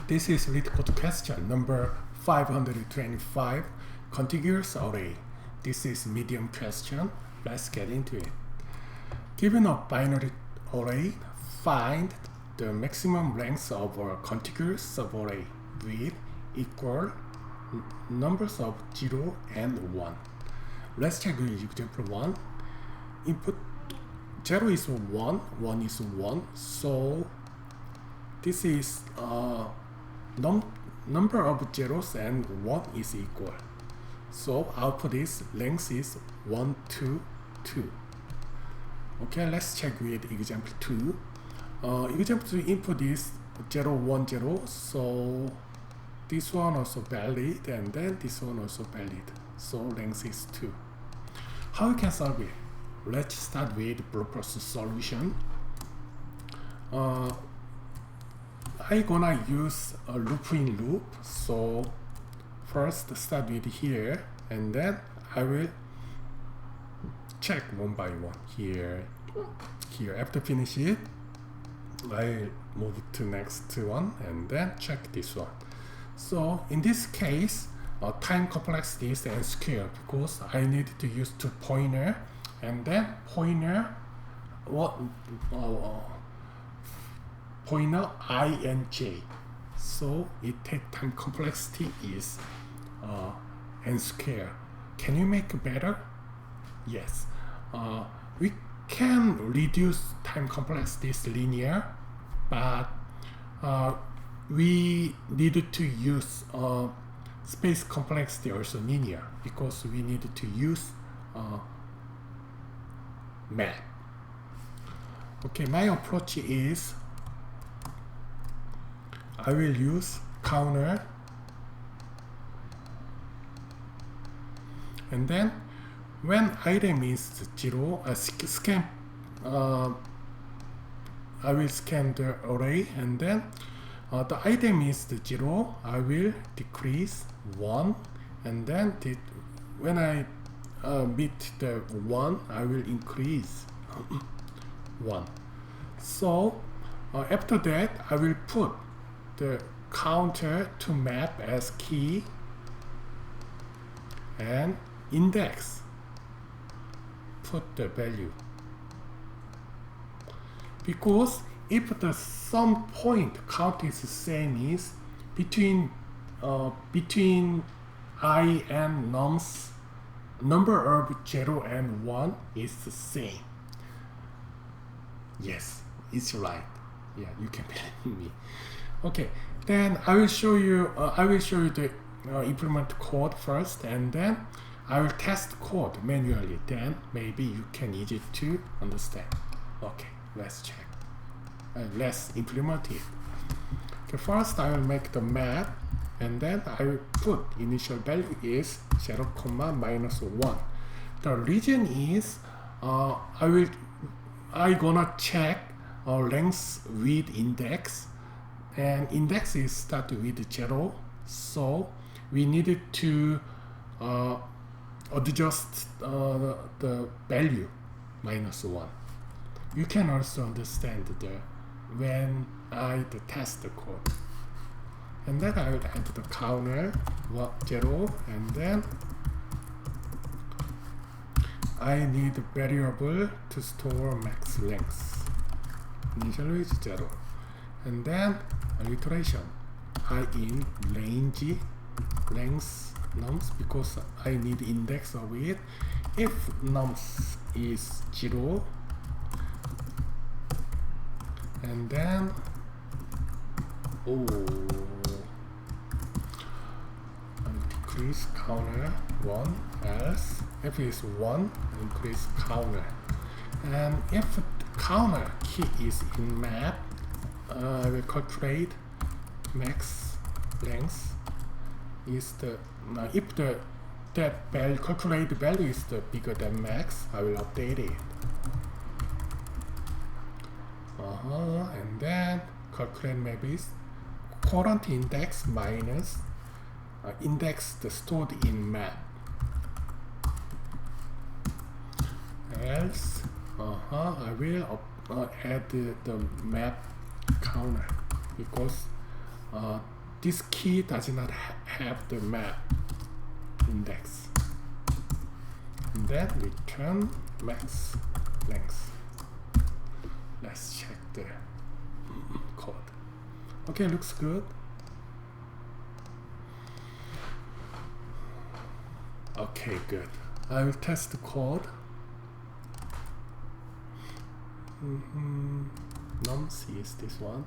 This is LeetCode question number 525, contiguous array. This is medium question. Let's get into it. Given a binary array, find the maximum length of a contiguous subarray with equal numbers of 0 and 1. Let's check example 1. Input 0 is 1, 1 is 1, so this is number of zeros and 1 is equal. So output is length is 1, 2, 2. Okay, let's check with example 2. Example 2 input is 0, 1, 0, so this one also valid and then this one also valid. So length is 2. How we can solve it? Let's start with proper solution. I'm gonna use a loop in loop. So first start with here and then I will check one by one here. After finish it, I move to next one and then check this one. So in this case, time complexity is n square because I need to use two pointer and then pointer I and j. So it take time complexity is n square. Can you make it better? Yes. We can reduce time complexity is linear, but we needed to use space complexity also linear because we needed to use map. Okay, my approach is I will use counter and then when item is 0, I will scan the array and then the item is 0, I will decrease 1 and then when I meet the 1, I will increase 1. So after that, I will put the counter to map as key and index put the value, because if the some point count is the same is between I and nums, number of 0 and 1 is the same. Yes, it's right. Yeah, you can believe me. Okay, then I will show you the implement code first, and then I will test code manually. Then maybe you can easy to understand. Okay, let's check. Let's implement it. Okay, first I will make the map, and then I will put initial value is 0, -1. The reason is I gonna check length with index, and index is start with 0, so we needed to adjust the value -1. You can also understand when I test the code. And then I will enter the counter 0 and then I need a variable to store max length. Initially is 0. And then iteration I in range length nums because I need index of it. If nums is 0 and then increase counter 1 else if is 1 increase counter, and if counter key is in map I will calculate max length is the if that value calculated value is the bigger than max, I will update it. And then calculate maybe is current index minus index stored in map. Else I will add the map counter because this key does not have the map index. And then return max length. Let's check the code. Okay, looks good. Okay, good. I will test the code. Nums is this one.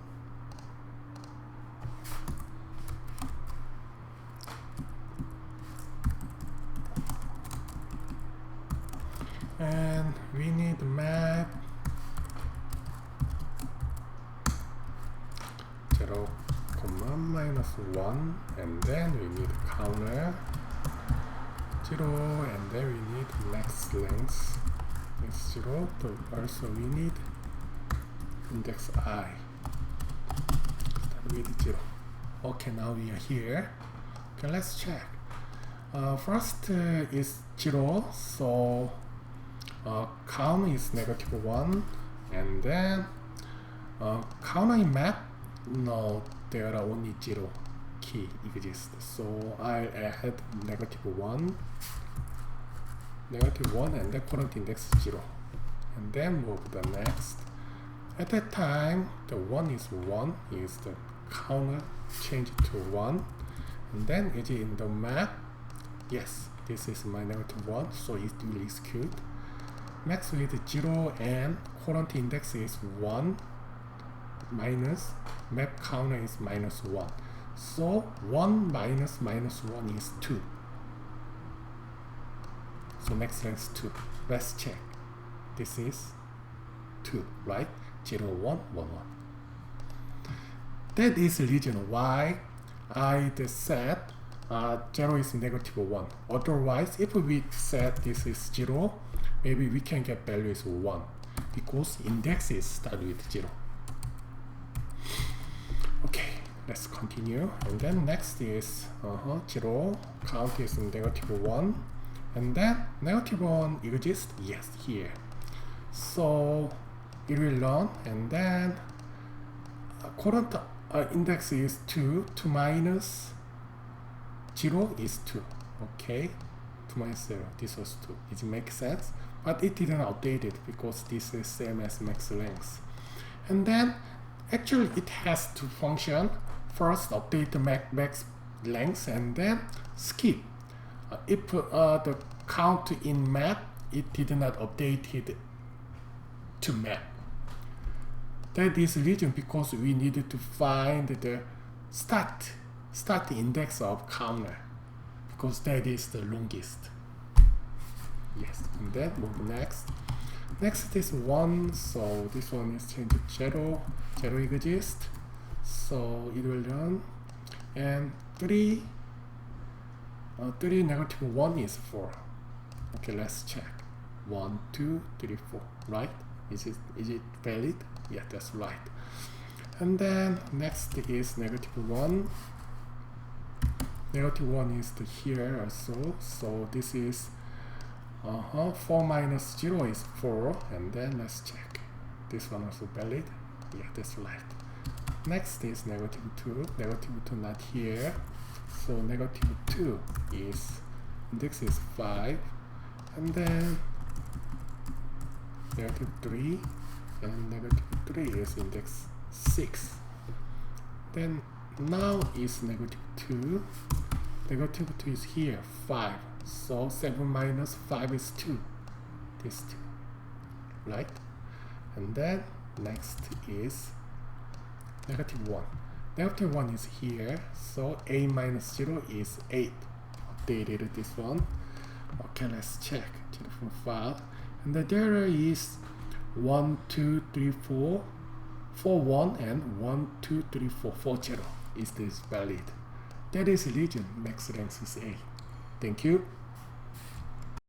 And we need map 0, -1, and then we need counter 0, and then we need max length is 0, but also we need index I. Start with 0. Okay, now we are here. Okay, let's check. First is 0, so count is -1, and then counter in map, no, there are only 0 key exists, so I add -1, and then current index 0, and then move the next. At that time, the 1 is the counter change to 1, and then is it in the map? Yes, this is my -1, so it will execute. Max with 0 and current index is 1 minus map counter is -1. So 1 minus -1 is 2. So max length 2. Let's check. This is 2, right? 0, 1, 1, 1. That is the reason why I said 0 is -1. Otherwise, if we set this is 0, maybe we can get value is 1 because indexes start with 0. Okay, let's continue. And then next is 0, count is -1, and then -1 exists, yes, here. So it will run, and then current index is 2, 2 minus 0 is 2. Okay, 2 minus 0, this was 2. It makes sense, but it didn't update it because this is same as max length. And then actually it has to function. First update the max length and then skip. If the count in map, it did not update it to map. That is the reason because we needed to find the start index of counter because that is the longest. Yes, and then move next. Next is 1, so this one is changed to 0. 0 exists, so it will run. And 3 -1 is 4. Okay, let's check. 1, 2, 3, 4. Right? Is it valid? Yeah, that's right. And then next is -1. -1 is here also. So this is 4 minus 0 is 4. And then let's check. This one also valid. Yeah, that's right. Next is -2. -2 not here. So -2 is index is 5. And then -3. And -3 is index 6. Then now is -2. -2 is here, 5. So 7 minus 5 is 2. This 2. Right? And then next is -1. -1 is here. So 8 minus 0 is 8. Updated this one. Okay, let's check. Telephone file. And the data is 1, 2, 3, 4, 4, 1, and 1, 2, 3, 4, 4, 0. Is this valid? That is the reason max length is 8. Thank you.